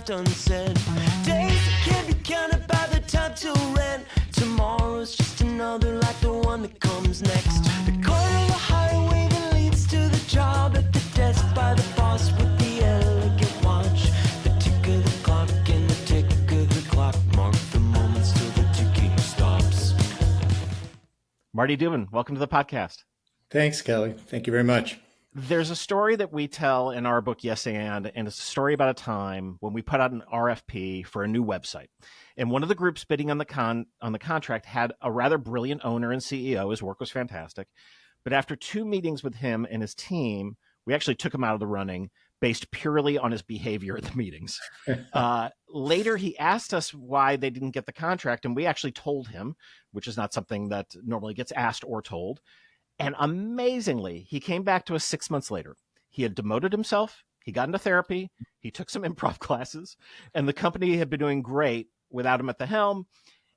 left unsaid. Days that can't be counted by the time till rent. Tomorrow's just another like the one that comes next. The corner of the highway that leads to the job at the desk by the boss with the elegant watch. The tick of the clock and the tick of the clock mark the moments till the ticking stops. Marty Dubin, welcome to the podcast. Thanks, Kelly. Thank you very much. There's a story that we tell in our book, Yes and it's a story about a time when we put out an RFP for a new website. And one of the groups bidding on the contract had a rather brilliant owner and CEO. His work was fantastic. But after 2 meetings with him and his team, we actually took him out of the running based purely on his behavior at the meetings. Later, he asked us why they didn't get the contract, and we actually told him, which is not something that normally gets asked or told. And amazingly, he came back to us 6 months later. He had demoted himself. He got into therapy. He took some improv classes, and the company had been doing great without him at the helm.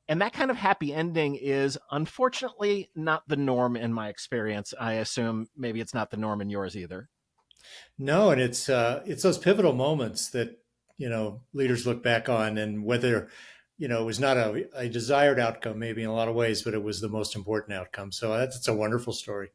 And that kind of happy ending is unfortunately not the norm in my experience. I assume maybe it's not the norm in yours either. No, and it's those pivotal moments that, leaders look back on, and whether, it was not a desired outcome, maybe in a lot of ways, but it was the most important outcome. So it's a wonderful story.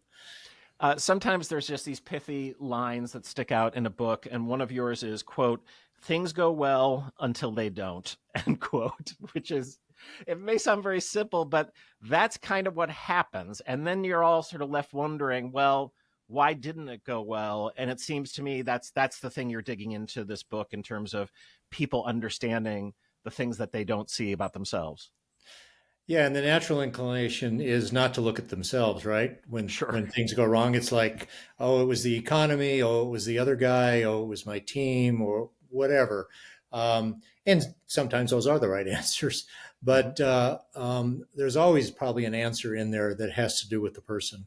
Sometimes there's just these pithy lines that stick out in a book. And one of yours is, quote, "Things go well until they don't," end quote, which is, it may sound very simple, but that's kind of what happens. And then you're all sort of left wondering, well, why didn't it go well? And it seems to me that's the thing you're digging into this book in terms of people understanding the things that they don't see about themselves. Yeah, and the natural inclination is not to look at themselves, right? When things go wrong, it's like, oh, it was the economy, oh, it was the other guy, oh, it was my team, or whatever. And sometimes those are the right answers, but there's always probably an answer in there that has to do with the person.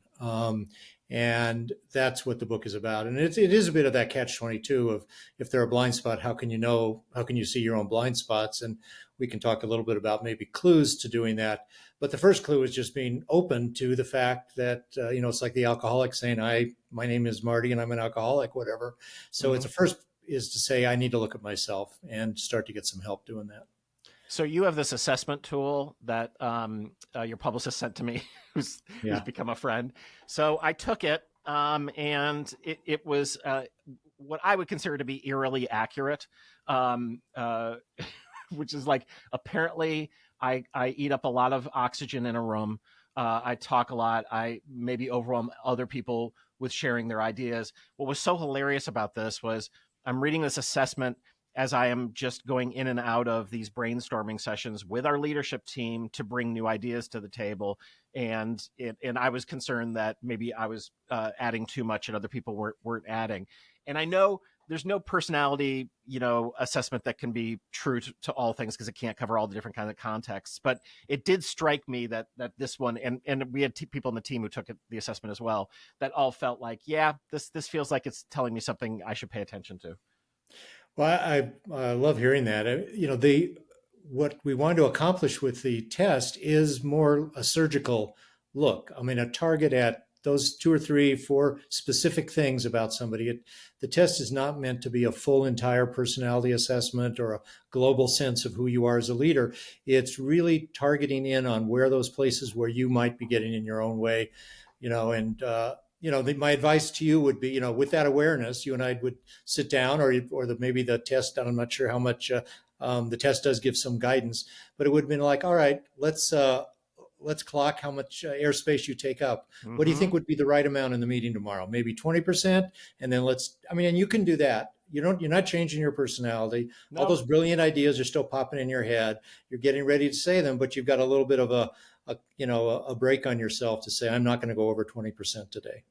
And that's what the book is about. And it is a bit of that catch-22 of, if they're a blind spot, how can you see your own blind spots? And we can talk a little bit about maybe clues to doing that. But the first clue is just being open to the fact that, it's like the alcoholic saying, my name is Marty and I'm an alcoholic, whatever. So It's the first is to say, I need to look at myself and start to get some help doing that. So you have this assessment tool that your publicist sent to me, who's become a friend. So I took it, and it was what I would consider to be eerily accurate, which is like, apparently I eat up a lot of oxygen in a room. I talk a lot. I maybe overwhelm other people with sharing their ideas. What was so hilarious about this was I'm reading this assessment as I am just going in and out of these brainstorming sessions with our leadership team to bring new ideas to the table. And I was concerned that maybe I was adding too much and other people weren't adding. And I know there's no personality, assessment that can be true to all things, because it can't cover all the different kinds of contexts. But it did strike me that this one, and we had people in the team who took the assessment as well, that all felt like, yeah, this feels like it's telling me something I should pay attention to. Well, I love hearing that. What we want to accomplish with the test is more a surgical look. I mean, a target at those 2 or 3, 4 specific things about somebody. The test is not meant to be a full, entire personality assessment or a global sense of who you are as a leader. It's really targeting in on where those places where you might be getting in your own way, my advice to you would be, with that awareness, you and I would sit down, or maybe the test. I'm not sure how much the test does give some guidance, but it would have been like, all right, let's clock how much airspace you take up. Mm-hmm. What do you think would be the right amount in the meeting tomorrow? Maybe 20%, and then and you can do that. You're not changing your personality. No. All those brilliant ideas are still popping in your head. You're getting ready to say them, but you've got a little bit of a break on yourself to say, I'm not going to go over 20% today.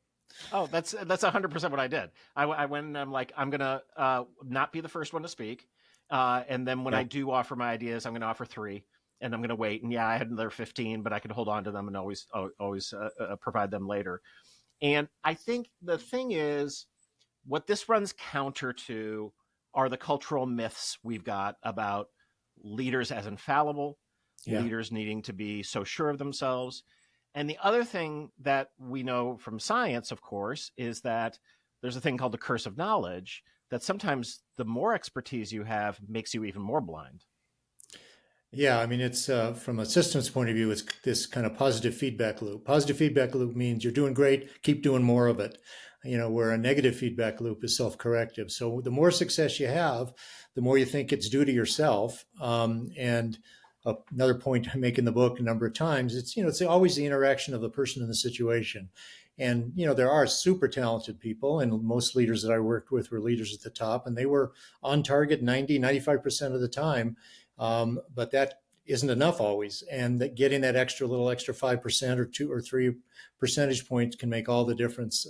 Oh, that's 100% what I did. I went and I'm like, I'm going to not be the first one to speak. And then when I do offer my ideas, I'm going to offer 3, and I'm going to wait. And yeah, I had another 15, but I could hold on to them and always provide them later. And I think the thing is, what this runs counter to are the cultural myths we've got about leaders as infallible, leaders needing to be so sure of themselves. And the other thing that we know from science, of course, is that there's a thing called the curse of knowledge, that sometimes the more expertise you have makes you even more blind. Yeah, I mean, it's from a systems point of view, it's this kind of positive feedback loop. Positive feedback loop means you're doing great, keep doing more of it. Where a negative feedback loop is self-corrective. So the more success you have, the more you think it's due to yourself. And another point I make in the book a number of times, it's always the interaction of the person in the situation. And there are super talented people, and most leaders that I worked with were leaders at the top, and they were on target 95% of the time. But that isn't enough always. And that getting that extra 5% or 2 or 3 percentage points can make all the difference.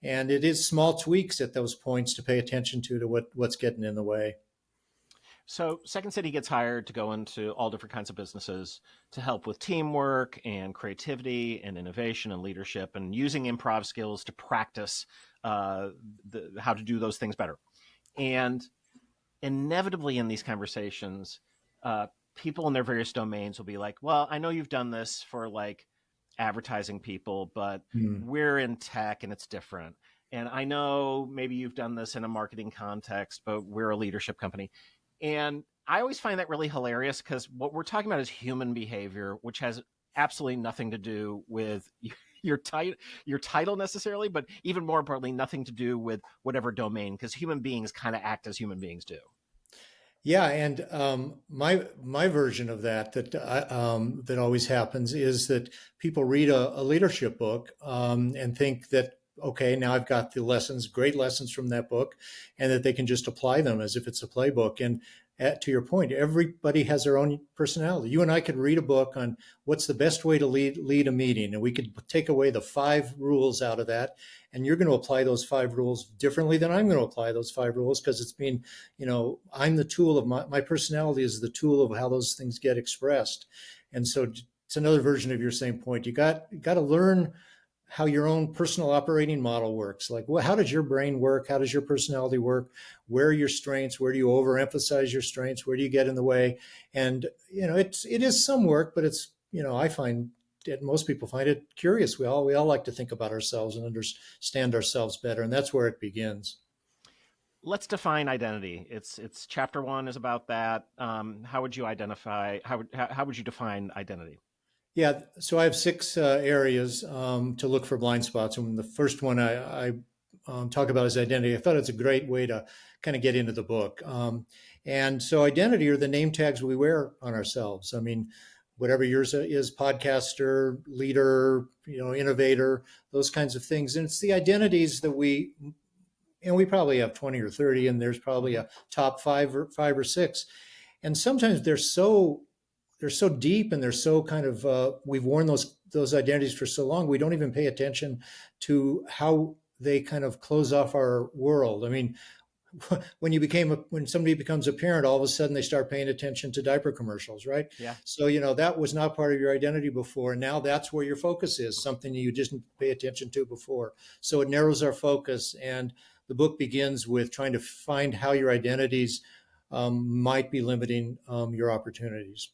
And it is small tweaks at those points to pay attention to what's getting in the way. So Second City gets hired to go into all different kinds of businesses to help with teamwork and creativity and innovation and leadership, and using improv skills to practice how to do those things better. And inevitably in these conversations, people in their various domains will be like, well, I know you've done this for like advertising people, but we're in tech and it's different. And I know maybe you've done this in a marketing context, but we're a leadership company. And I always find that really hilarious, because what we're talking about is human behavior, which has absolutely nothing to do with your title necessarily, but even more importantly, nothing to do with whatever domain, because human beings kind of act as human beings do. Yeah, and my version of that always happens is that people read a leadership book and think that, okay, now I've got the great lessons from that book, and that they can just apply them as if it's a playbook. And to your point, everybody has their own personality. You and I could read a book on what's the best way to lead a meeting, and we could take away the 5 rules out of that, and you're going to apply those 5 rules differently than I'm going to apply those 5 rules, because I'm the tool of my personality is the tool of how those things get expressed. And so it's another version of your same point. You got to learn how your own personal operating model works. Like, well, how does your brain work? How does your personality work? Where are your strengths? Where do you overemphasize your strengths? Where do you get in the way? And, it is some work, but it's, I find that most people find it curious. We all like to think about ourselves and understand ourselves better. And that's where it begins. Let's define identity. It's chapter 1 is about that. How would you identify, how would you define identity? Yeah, so I have 6 areas to look for blind spots. And the first one I talk about is identity. I thought it's a great way to kind of get into the book. And so identity are the name tags we wear on ourselves. I mean, whatever yours is, podcaster, leader, innovator, those kinds of things. And it's the identities that we probably have 20 or 30, and there's probably a top 5 or 6. And sometimes they're so deep, and they're so kind of we've worn those identities for so long, we don't even pay attention to how they kind of close off our world. I mean, when somebody becomes a parent, all of a sudden they start paying attention to diaper commercials, right? Yeah. So that was not part of your identity before, and now that's where your focus is, something you didn't pay attention to before. So it narrows our focus, and the book begins with trying to find how your identities might be limiting your opportunities.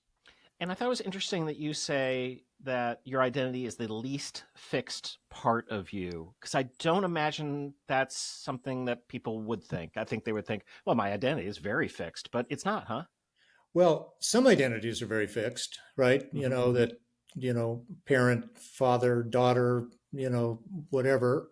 And I thought it was interesting that you say that your identity is the least fixed part of you, because I don't imagine that's something that people would think. I think they would think, well, my identity is very fixed, but it's not, huh? Well, some identities are very fixed, right? Parent, father, daughter, whatever.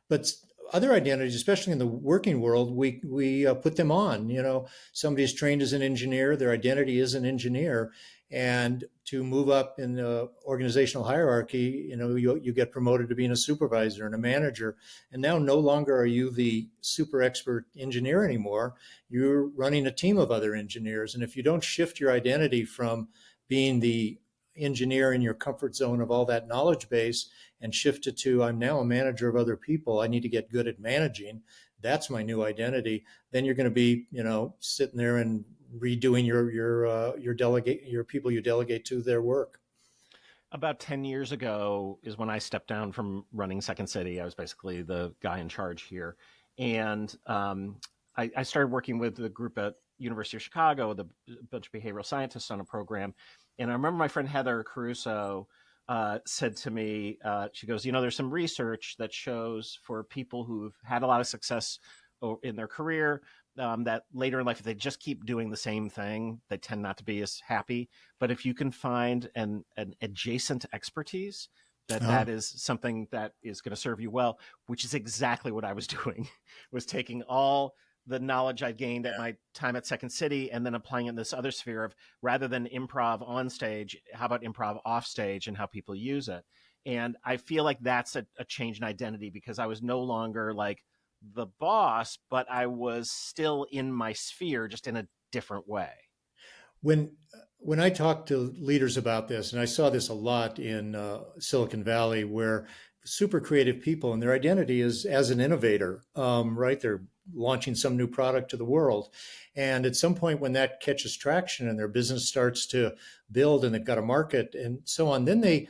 But other identities, especially in the working world, we put them on. Somebody's trained as an engineer, their identity is an engineer. And to move up in the organizational hierarchy, you get promoted to being a supervisor and a manager. And now no longer are you the super expert engineer anymore. You're running a team of other engineers. And if you don't shift your identity from being the engineer in your comfort zone of all that knowledge base and shift it to, I'm now a manager of other people, I need to get good at managing, that's my new identity, then you're going to be, sitting there and redoing your people you delegate to their work. About 10 years ago is when I stepped down from running Second City. I was basically the guy in charge here. And I started working with a group at University of Chicago with a bunch of behavioral scientists on a program. And I remember my friend Heather Caruso said to me, she goes, there's some research that shows for people who've had a lot of success in their career, that later in life, if they just keep doing the same thing, they tend not to be as happy. But if you can find an adjacent expertise, that is something that is going to serve you well, which is exactly what I was doing, was taking all the knowledge I gained at my time at Second City and then applying it in this other sphere of, rather than improv on stage, how about improv off stage and how people use it. And I feel like that's a change in identity, because I was no longer like the boss, but I was still in my sphere, just in a different way. When I talk to leaders about this, and I saw this a lot in Silicon Valley, where super creative people and their identity is as an innovator, right? They're launching some new product to the world, and at some point when that catches traction and their business starts to build and they've got a market and so on, then they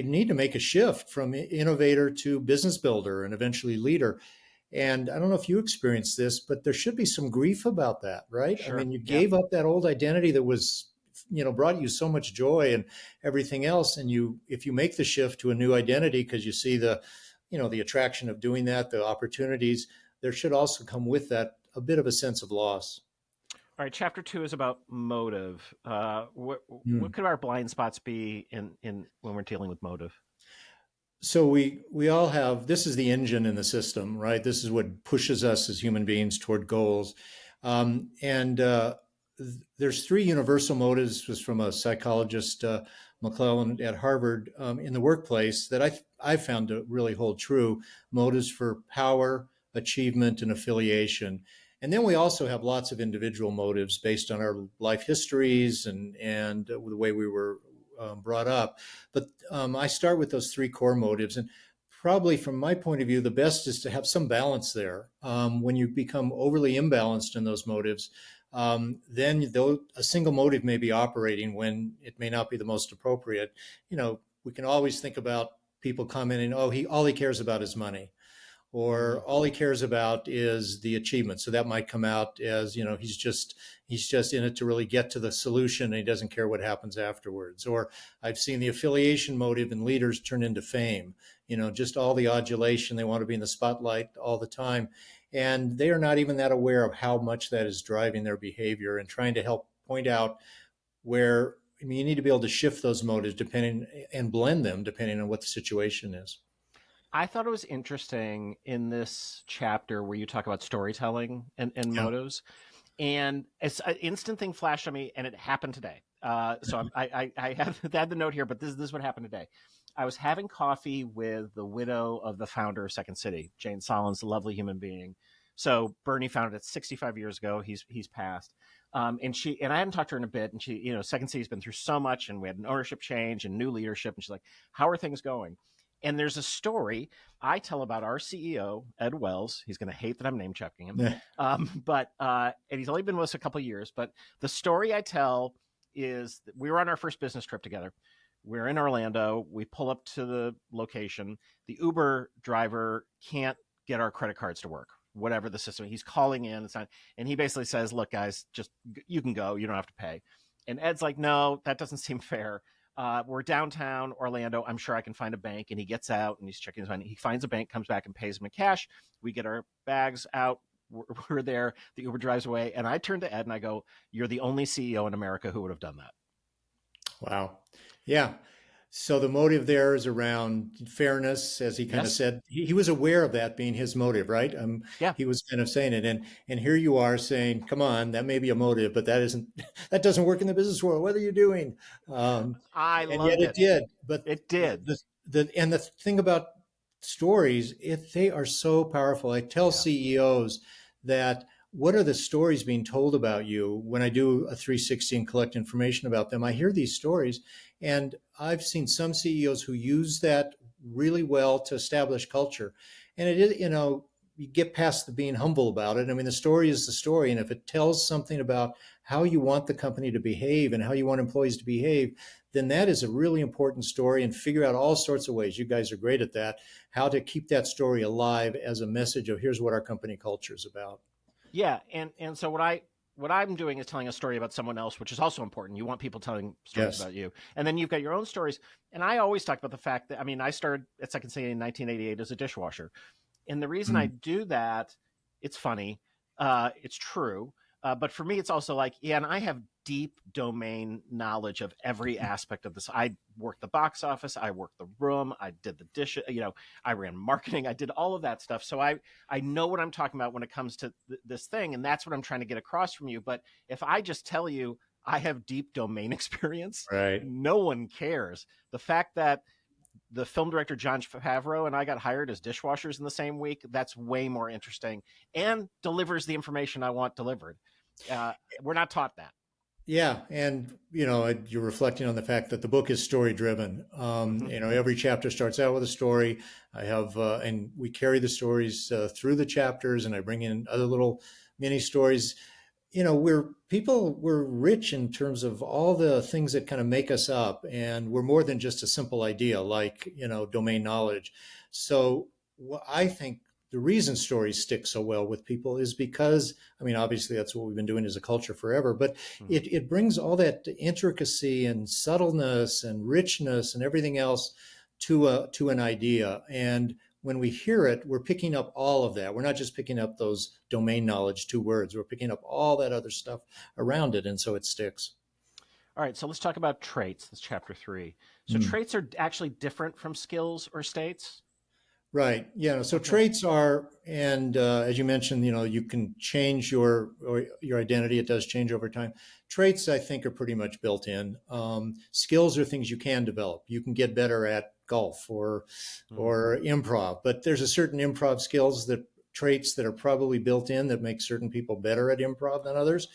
need to make a shift from innovator to business builder and eventually leader. And I don't know if you experienced this, but there should be some grief about that, right? Sure. I mean, you gave up that old identity that was, brought you so much joy and everything else. And if you make the shift to a new identity because you see the attraction of doing that, the opportunities, there should also come with that a bit of a sense of loss. All right, chapter 2 is about motive. What could our blind spots be in when we're dealing with motive? So we all have, this is the engine in the system, right? This is what pushes us as human beings toward goals. There's 3 universal motives. This was from a psychologist, McClellan at Harvard, in the workplace, that I found to really hold true: motives for power, achievement, and affiliation. And then we also have lots of individual motives based on our life histories and the way we were brought up. But I start with those 3 core motives. And probably from my point of view, the best is to have some balance there. When you become overly imbalanced in those motives, then a single motive may be operating when it may not be the most appropriate. We can always think about people commenting, oh, all he cares about is money, or all he cares about is the achievement. So that might come out as, he's just in it to really get to the solution, and he doesn't care what happens afterwards. Or I've seen the affiliation motive in leaders turn into fame, just all the adulation. They want to be in the spotlight all the time. And they are not even that aware of how much that is driving their behavior, and trying to help point out where, you need to be able to shift those motives and blend them depending on what the situation is. I thought it was interesting in this chapter where you talk about storytelling and motives, and it's an instant thing flashed on me, and it happened today. So I have the note here, but this is what happened today. I was having coffee with the widow of the founder of Second City, Jane Sollins, a lovely human being. So Bernie founded it 65 years ago. He's passed. And I hadn't talked to her in a bit, and she, Second City's been through so much, and we had an ownership change and new leadership. And she's like, how are things going? And there's a story I tell about our CEO, Ed Wells. He's going to hate that I'm name checking him. And he's only been with us a couple of years. But the story I tell is that we were on our first business trip together. We're in Orlando. We pull up to the location. The Uber driver can't get our credit cards to work, whatever the system. He's calling in. And he basically says, look, guys, just you can go. You don't have to pay. And Ed's like, no, that doesn't seem fair. We're downtown Orlando. I'm sure I can find a bank. And he gets out and he's checking his money. He finds a bank, comes back and pays him in cash. We get our bags out. We're there. The Uber drives away. And I turn to Ed and I go, you're the only CEO in America who would have done that. Wow. Yeah. So the motive there is around fairness, as he kind of said. He was aware of that being his motive, right? He was kind of saying it, and here you are saying, "Come on, that may be a motive, but that doesn't work in the business world. What are you doing?" I and loved yet it did. But it did. The thing about stories, they are so powerful. I tell CEOs that. What are the stories being told about you? When I do a 360 and collect information about them, I hear these stories, and I've seen some CEOs who use that really well to establish culture. And it is, you get past the being humble about it. I mean, the story is the story. And if it tells something about how you want the company to behave and how you want employees to behave, then that is a really important story, and figure out all sorts of ways. You guys are great at that, how to keep that story alive as a message of here's what our company culture is about. Yeah, and so what I'm doing is telling a story about someone else, which is also important. You want people telling stories about you, and then you've got your own stories. And I always talk about the fact that I started at Second City in 1988 as a dishwasher, and the reason I do that It's funny. It's true. But for me, it's also like, yeah, and I have deep domain knowledge of every aspect of this. I worked the box office, I worked the room, I did the dishes, I ran marketing, I did all of that stuff. So I know what I'm talking about when it comes to this thing, and that's what I'm trying to get across from you. But if I just tell you I have deep domain experience, Right. no one cares. The fact that the film director Jon Favreau and I got hired as dishwashers in the same week, that's way more interesting and delivers the information I want delivered. We're not taught that. Yeah, and you're reflecting on the fact that the book is story driven. Mm-hmm. Every chapter starts out with a story. I have, and we carry the stories through the chapters, and I bring in other little mini stories. We're rich in terms of all the things that kind of make us up, and we're more than just a simple idea like domain knowledge. So I think the reason stories stick so well with people is because, I mean, obviously that's what we've been doing as a culture forever, but it brings all that intricacy and subtleness and richness and everything else to an idea. And when we hear it, we're picking up all of that. We're not just picking up those domain knowledge 2 words. We're picking up all that other stuff around it. And so it sticks. All right, so let's talk about traits. That's chapter 3. So traits are actually different from skills or states? Right. Yeah. So traits are, and as you mentioned, you can change your identity. It does change over time. Traits, I think, are pretty much built in. Skills are things you can develop. You can get better at golf or improv, but there's a certain improv skills traits that are probably built in that make certain people better at improv than others.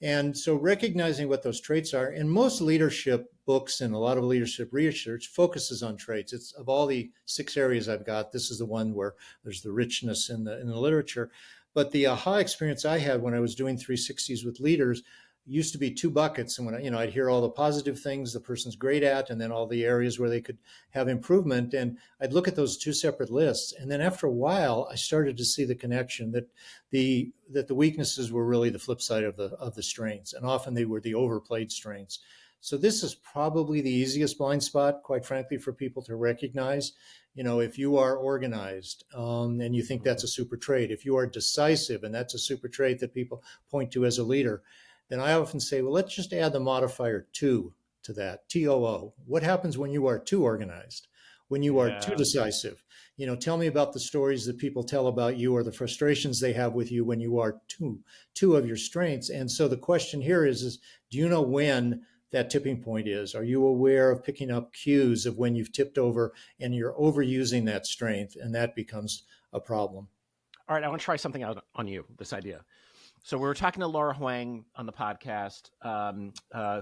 And so recognizing what those traits are, and most leadership books and a lot of leadership research focuses on traits. It's of all the 6 areas I've got, this is the one where there's the richness in the literature. But the aha experience I had when I was doing 360s with leaders used to be 2 buckets. And when I'd hear all the positive things the person's great at, and then all the areas where they could have improvement. And I'd look at those 2 separate lists. And then after a while, I started to see the connection that the weaknesses were really the flip side of the strengths. And often they were the overplayed strengths. So this is probably the easiest blind spot, quite frankly, for people to recognize. If you are organized and you think that's a super trait, if you are decisive and that's a super trait that people point to as a leader, then I often say, well, let's just add the modifier "too" to that, TOO. What happens when you are too organized? When you are too decisive? Tell me about the stories that people tell about you or the frustrations they have with you when you are two of your strengths. And so the question here is do you know when that tipping point is? Are you aware of picking up cues of when you've tipped over and you're overusing that strength, and that becomes a problem? All right, I want to try something out on you, this idea. So we were talking to Laura Huang on the podcast,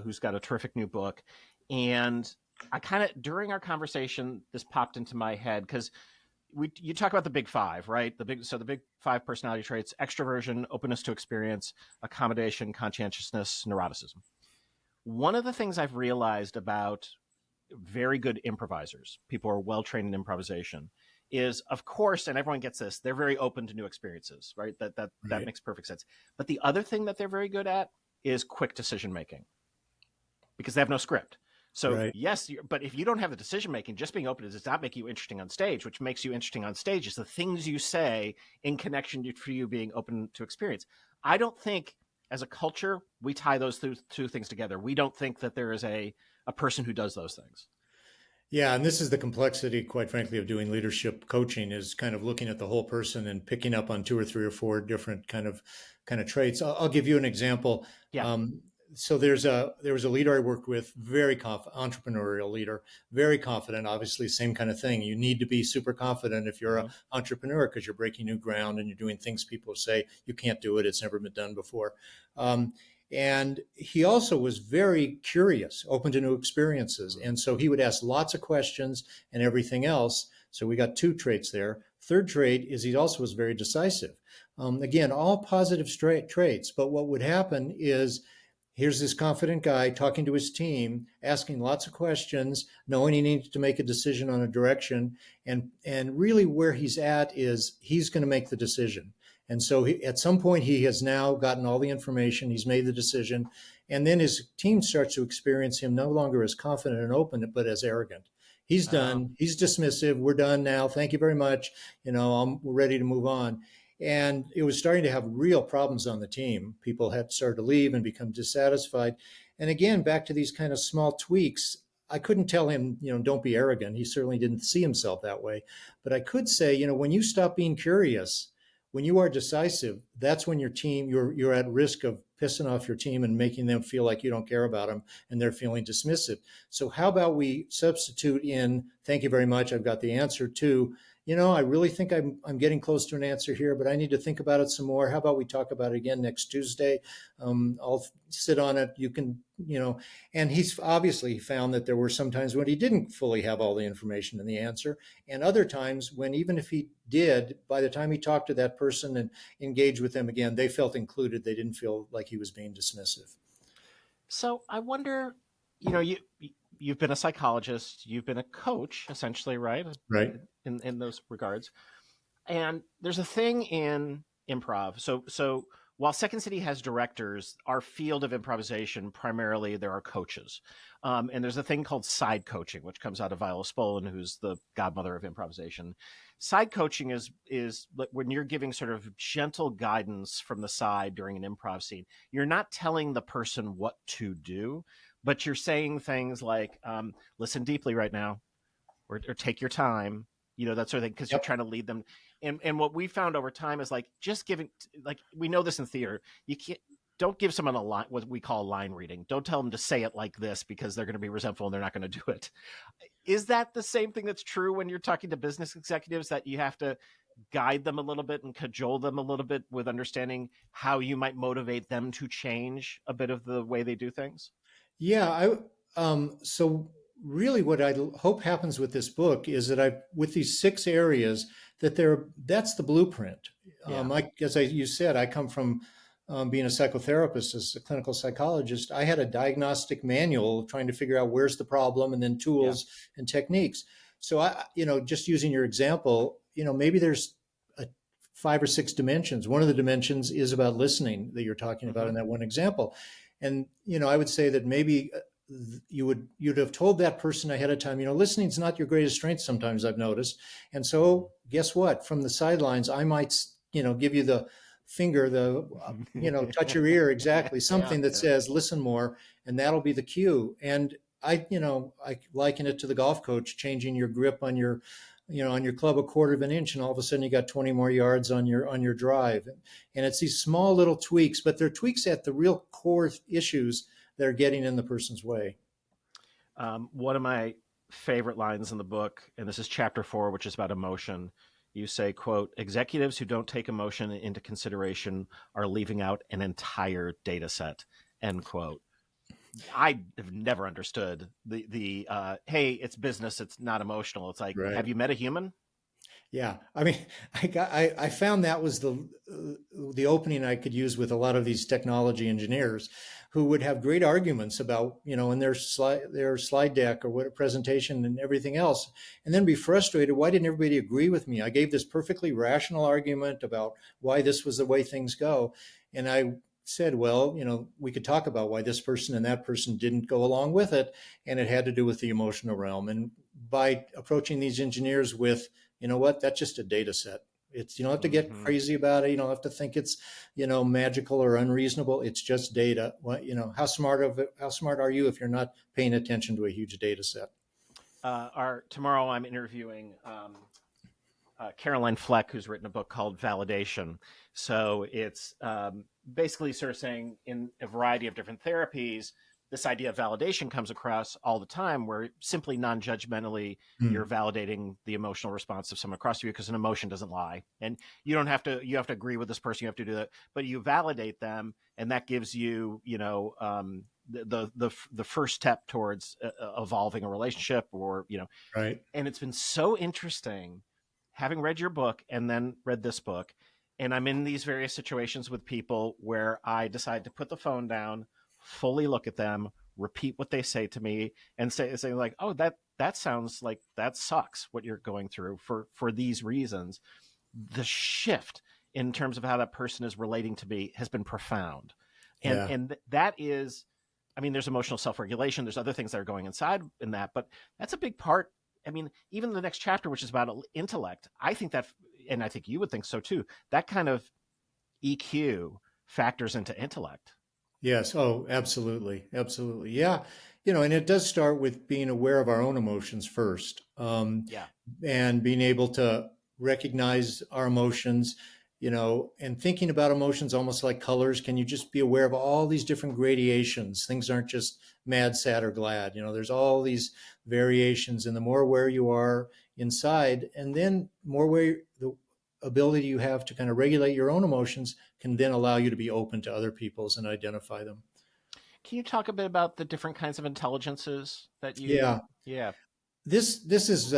who's got a terrific new book. And I kind of, during our conversation, this popped into my head because you talk about the big 5, right? The big 5 personality traits: extroversion, openness to experience, accommodation, conscientiousness, neuroticism. One of the things I've realized about very good improvisers, people who are well-trained in improvisation, is, of course, and everyone gets this, they're very open to new experiences, right? That makes perfect sense. But the other thing that they're very good at is quick decision making, because they have no script. So yes, but if you don't have the decision making, just being open does not make you interesting on stage. Which makes you interesting on stage is the things you say in connection to you being open to experience. I don't think, as a culture, we tie those 2 things together. We don't think that there is a person who does those things. Yeah, and this is the complexity, quite frankly, of doing leadership coaching, is kind of looking at the whole person and picking up on 2 or 3 or 4 different kind of traits. I'll give you an example. Yeah. So there was a leader I worked with, very entrepreneurial leader, very confident. Obviously, same kind of thing. You need to be super confident if you're an entrepreneur, because you're breaking new ground and you're doing things people say you can't do it. It's never been done before. And he also was very curious, open to new experiences. And so he would ask lots of questions and everything else. So we got 2 traits there. 3rd trait is he also was very decisive. Again, all positive traits. But what would happen is, here's this confident guy talking to his team, asking lots of questions, knowing he needs to make a decision on a direction. And really where he's at is he's going to make the decision. And so at some point, he has now gotten all the information. He's made the decision. And then his team starts to experience him no longer as confident and open, but as arrogant. He's done. He's dismissive. We're done now. Thank you very much. We're ready to move on. And it was starting to have real problems on the team. People had started to leave and become dissatisfied. And again, back to these kind of small tweaks. I couldn't tell him, don't be arrogant. He certainly didn't see himself that way. But I could say, when you stop being curious, when you are decisive, that's when you're at risk of pissing off your team and making them feel like you don't care about them and they're feeling dismissive. So how about we substitute in, thank you very much, I've got the answer, to, I really think I'm getting close to an answer here, but I need to think about it some more. How about we talk about it again next Tuesday? I'll sit on it. You can, and he's obviously found that there were some times when he didn't fully have all the information and the answer, and other times when, even if he did, by the time he talked to that person and engaged with them again, they felt included. They didn't feel like he was being dismissive. So I wonder, you've been a psychologist, you've been a coach, essentially, right? Right. In those regards. And there's a thing in improv. So while Second City has directors, our field of improvisation, primarily there are coaches. And there's a thing called side coaching, which comes out of Viola Spolin, who's the godmother of improvisation. Side coaching is when you're giving sort of gentle guidance from the side during an improv scene. You're not telling the person what to do, but you're saying things like, listen deeply right now, or take your time, that sort of thing, because you're trying to lead them. And what we found over time is just giving, we know this in theater, don't give someone a line, what we call line reading. Don't tell them to say it like this because they're going to be resentful and they're not going to do it. Is that the same thing that's true when you're talking to business executives, that you have to guide them a little bit and cajole them a little bit with understanding how you might motivate them to change a bit of the way they do things? Yeah. So really what I hope happens with this book is that with these 6 areas, that's the blueprint. Yeah. You said, I come from being a psychotherapist, as a clinical psychologist. I had a diagnostic manual trying to figure out where's the problem, and then tools and techniques. So just using your example, maybe there's 5 or 6 dimensions. One of the dimensions is about listening that you're talking about in that one example. And, I would say that maybe you'd have told that person ahead of time, listening is not your greatest strength sometimes, I've noticed. And so guess what? From the sidelines, I might, give you the finger, touch your ear, exactly, something that says, listen more, and that'll be the cue. And I liken it to the golf coach changing your grip on your club a quarter of an inch, and all of a sudden you got 20 more yards on your drive. And it's these small little tweaks, but they're tweaks at the real core issues that are getting in the person's way. One of my favorite lines in the book, and this is chapter 4, which is about emotion. You say, quote, executives who don't take emotion into consideration are leaving out an entire data set, end quote. I have never understood the hey, it's business, it's not emotional. It's like, right. Have you met a human? Yeah, I mean, I found that was the opening I could use with a lot of these technology engineers who would have great arguments about, in their slide deck or what a presentation and everything else, and then be frustrated. Why didn't everybody agree with me? I gave this perfectly rational argument about why this was the way things go, and I said, well, we could talk about why this person and that person didn't go along with it, and it had to do with the emotional realm. And by approaching these engineers with, what, that's just a data set. It's, you don't have to get crazy about it. You don't have to think it's, magical or unreasonable. It's just data. How smart are you if you're not paying attention to a huge data set? Tomorrow I'm interviewing Caroline Fleck, who's written a book called Validation. So it's basically sort of saying, in a variety of different therapies, this idea of validation comes across all the time, where simply non-judgmentally you're validating the emotional response of someone across to you, because an emotion doesn't lie. And you have to agree with this person, you have to do that, but you validate them, and that gives you, the first step towards evolving a relationship, or, Right. And it's been so interesting having read your book and then read this book. And I'm in these various situations with people where I decide to put the phone down, fully look at them, repeat what they say to me, and say like, oh, that sounds like that sucks what you're going through for these reasons. The shift in terms of how that person is relating to me has been profound. And that is, I mean, there's emotional self-regulation. There's other things that are going inside in that, but that's a big part. I mean, even the next chapter, which is about intellect, I think that and I think you would think so too, that kind of EQ factors into intellect. Yes. Oh, absolutely. Absolutely. Yeah. And it does start with being aware of our own emotions first, Yeah. and being able to recognize our emotions, and thinking about emotions almost like colors. Can you just be aware of all these different gradations? Things aren't just mad, sad, or glad. There's all these variations, and the more aware you are inside, and then more aware, the ability you have to kind of regulate your own emotions can then allow you to be open to other people's and identify them. Can you talk a bit about the different kinds of intelligences that you? Yeah, Yeah. this is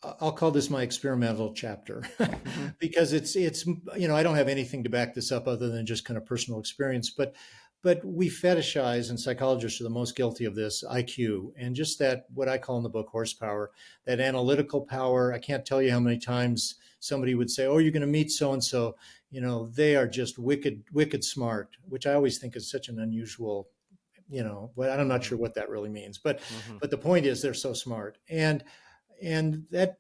I'll call this my experimental chapter Hmm. because it's I don't have anything to back this up other than just kind of personal experience, but we fetishize, and psychologists are the most guilty of this, IQ, and just that, what I call in the book, horsepower, that analytical power. I can't tell you how many times somebody would say, oh, you're going to meet so and so, they are just wicked smart, which I always think is such an unusual, but I'm not Hmm. sure what that really means. But Hmm. but the point is, they're so smart, and that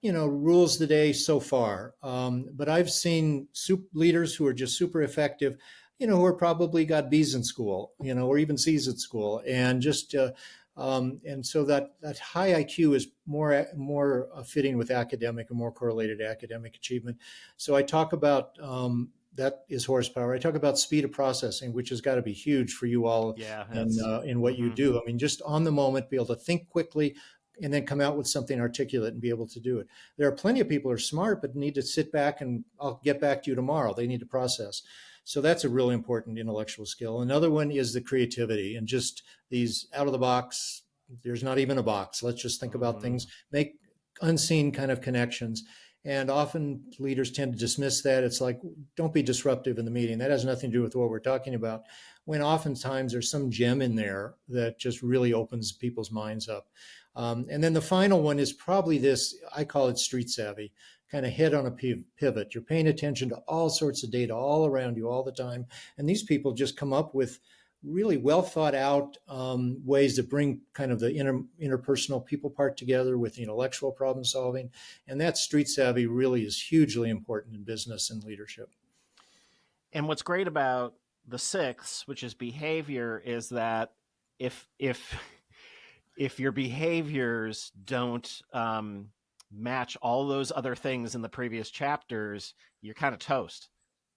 rules the day so far. But I've seen leaders who are just super effective, who are probably got B's in school, or even C's at school, and just and so that high IQ is more fitting with academic and more correlated to academic achievement. So I talk about that is horsepower. I talk about speed of processing, which has got to be huge for you all Yeah. That's. in what you Hmm. do. I mean, just on the moment, be able to think quickly and then come out with something articulate and be able to do it. There are plenty of people who are smart, but need to sit back and I'll get back to you tomorrow. They need to process. So that's a really important intellectual skill. Another one is the creativity and just these out of the box. There's not even a box. Let's just think about things, Hmm. make unseen kind of connections. And often leaders tend to dismiss that. It's like, don't be disruptive in the meeting. That has nothing to do with what we're talking about. When oftentimes there's some gem in there that just really opens people's minds up. And then the final one is probably this, I call it street savvy, kind of head on a pivot. You're paying attention to all sorts of data all around you all the time. And these people just come up with really well thought out ways to bring kind of the interpersonal people part together with the intellectual problem solving. And that street savvy really is hugely important in business and leadership. And what's great about the sixth, which is behavior, is that if if your behaviors don't match all those other things in the previous chapters, you're kind of toast.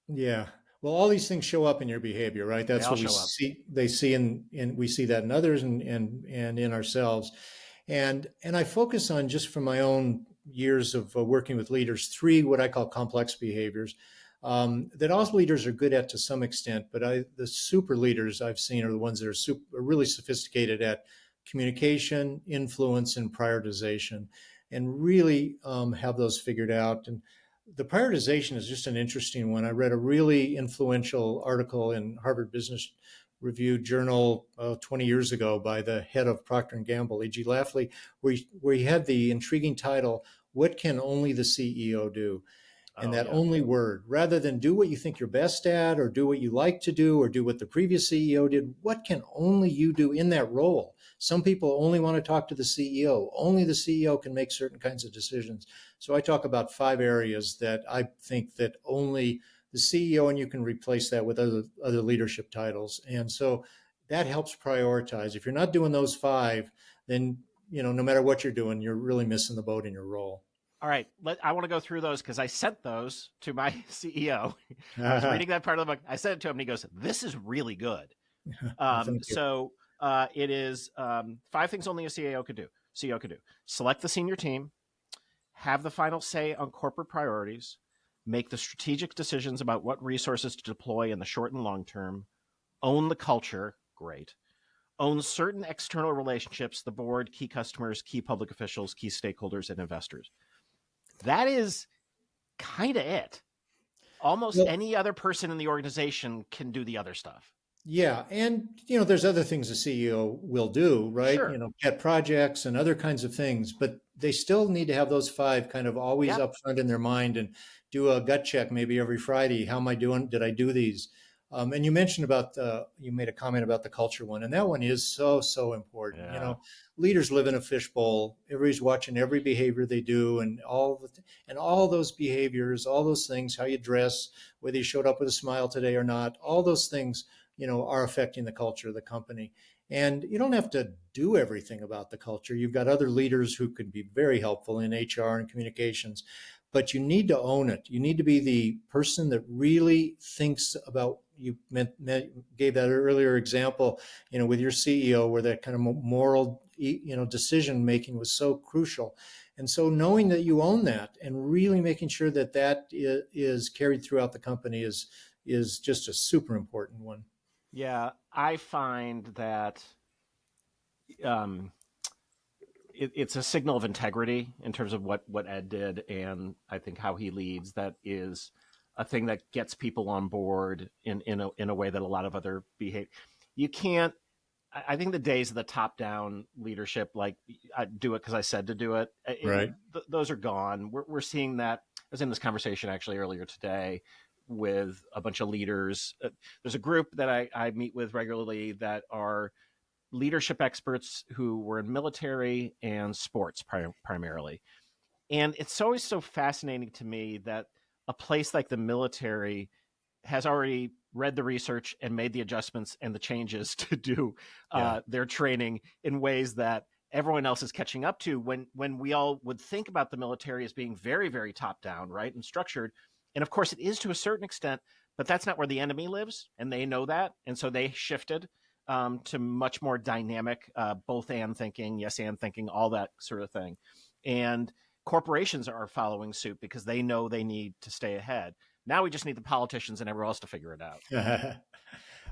Yeah. Well, all these things show up in your behavior, right? They That's all what we show up. see. They see in we see that in others and in ourselves. And I focus on, just from my own years of working with leaders, three what I call complex behaviors that all leaders are good at to some extent. But the super leaders I've seen are the ones that are really sophisticated at communication, influence, and prioritization, and really have those figured out. And the prioritization is just an interesting one. I read a really influential article in Harvard Business Review Journal 20 years ago by the head of Procter and Gamble, E.G. Lafley, where he had the intriguing title, "What Can Only the CEO Do?" And Oh that yeah. only word, rather than do what you think you're best at or do what you like to do or do what the previous CEO did, what can only you do in that role? Some people only want to talk to the CEO. Only the CEO can make certain kinds of decisions. So I talk about 5 areas that I think that only the CEO, and you can replace that with other leadership titles. And so that helps prioritize. If you're not doing those 5, then no matter what you're doing, you're really missing the boat in your role. All right, I want to go through those because I sent those to my CEO. I was reading that part of the book. I sent it to him, and he goes, "This is really good." Well, thank you. So it is 5 things only a CEO could do. CEO could do: select the senior team, have the final say on corporate priorities, make the strategic decisions about what resources to deploy in the short and long term, own the culture. Great. Own certain external relationships: the board, key customers, key public officials, key stakeholders, and investors. That is kind of it. Almost Well, any other person in the organization can do the other stuff. yeah, and there's other things a CEO will do, right? Sure. Pet projects and other kinds of things, but they still need to have those 5 kind of always Yep. up front in their mind and do a gut check maybe every Friday. How am I doing? Did I do these? And you mentioned about you made a comment about the culture one, and that one is so important. Yeah. Leaders live in a fishbowl. Everybody's watching every behavior they do, and all those behaviors, all those things, how you dress, whether you showed up with a smile today or not, all those things, are affecting the culture of the company. And you don't have to do everything about the culture. You've got other leaders who could be very helpful in HR and communications, but you need to own it. You need to be the person that really thinks about. You gave that earlier example, with your CEO, where that kind of moral, decision making was so crucial. And so knowing that you own that and really making sure that that is carried throughout the company is just a super important one. Yeah, I find that um, it's a signal of integrity in terms of what Ed did, and I think how he leads. That is a thing that gets people on board in a way that a lot of other behave. You can't. I think the days of the top down leadership, like I do it because I said to do it, Right. those are gone. We're seeing that. I was in this conversation actually earlier today with a bunch of leaders. There's a group that I meet with regularly that are leadership experts who were in military and sports primarily. And it's always so fascinating to me that a place like the military has already read the research and made the adjustments and the changes to do their training in ways that everyone else is catching up to, when we all would think about the military as being very, very top down, right, and structured. And of course it is to a certain extent, but that's not where the enemy lives, and they know that. And so they shifted to much more dynamic, both and thinking, yes and thinking, all that sort of thing. And corporations are following suit because they know they need to stay ahead. Now we just need the politicians and everyone else to figure it out.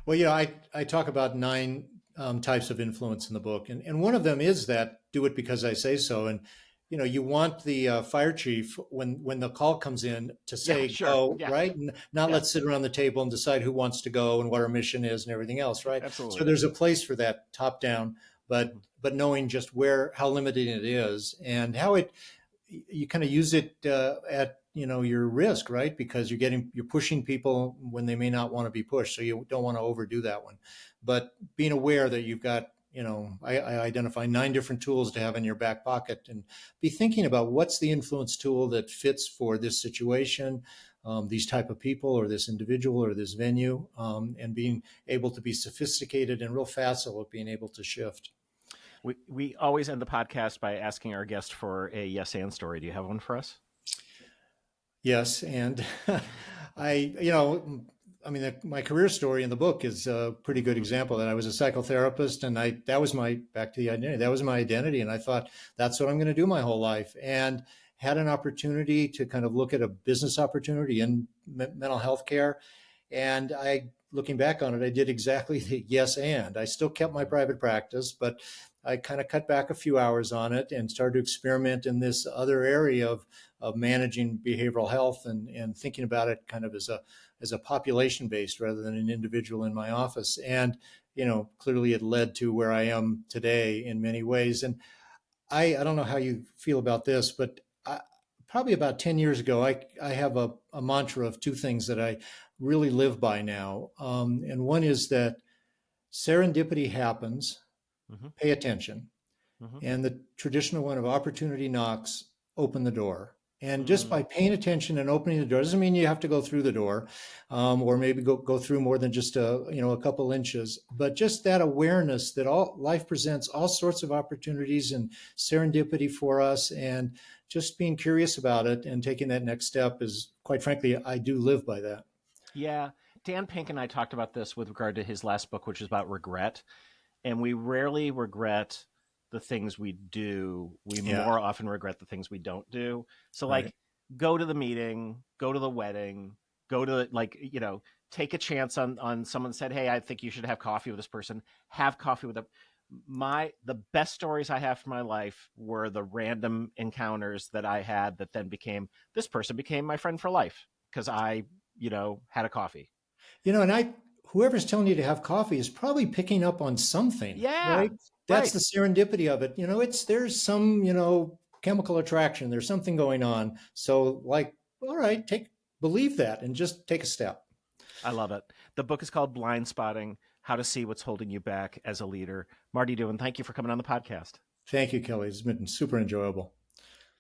Well, I talk about 9 types of influence in the book, and one of them is that do it because I say so. And you want the fire chief when the call comes in to say go, right, and not let's sit around the table and decide who wants to go and what our mission is and everything else, right? Absolutely. So there's a place for that top down, but knowing just how limiting it is and how you kind of use it at your risk, right? Because you're pushing people when they may not want to be pushed, so you don't want to overdo that one. But being aware that you've got, I identify 9 different tools to have in your back pocket, and be thinking about what's the influence tool that fits for this situation, these type of people, or this individual, or this venue, and being able to be sophisticated and real facile at being able to shift. We always end the podcast by asking our guest for a yes and story. Do you have one for us? Yes, and my career story in the book is a pretty good example. That I was a psychotherapist, and that was back to the identity. That was my identity, and I thought that's what I'm going to do my whole life. And had an opportunity to kind of look at a business opportunity in mental health care, and looking back on it, I did exactly the yes and. I still kept my private practice, but I kind of cut back a few hours on it and started to experiment in this other area of managing behavioral health and thinking about it kind of as a population based rather than an individual in my office. And, clearly it led to where I am today in many ways. And I don't know how you feel about this, but probably about 10 years ago, I have a mantra of 2 things that I really live by now. And one is that serendipity happens. Mm-hmm. Pay attention. Mm-hmm. And the traditional one of opportunity knocks, open the door. And just by paying attention and opening the door doesn't mean you have to go through the door, or maybe go through more than just a couple inches, but just that awareness that all life presents all sorts of opportunities and serendipity for us, and just being curious about it and taking that next step is, quite frankly, I do live by that. Yeah. Dan Pink and I talked about this with regard to his last book, which is about regret. And we rarely regret the things we do. We more often regret the things we don't do. So go to the meeting, go to the wedding, go to take a chance on someone said, hey, I think you should have coffee with this person. Have coffee with them. The best stories I have from my life were the random encounters that I had that then this person became my friend for life because I, had a coffee. And whoever's telling you to have coffee is probably picking up on something, right? That's the serendipity of it. There's some, chemical attraction. There's something going on. So all right, believe that and just take a step. I love it. The book is called Blind Spotting: How to See What's Holding You Back as a Leader. Marty Dubin, thank you for coming on the podcast. Thank you, Kelly. It's been super enjoyable.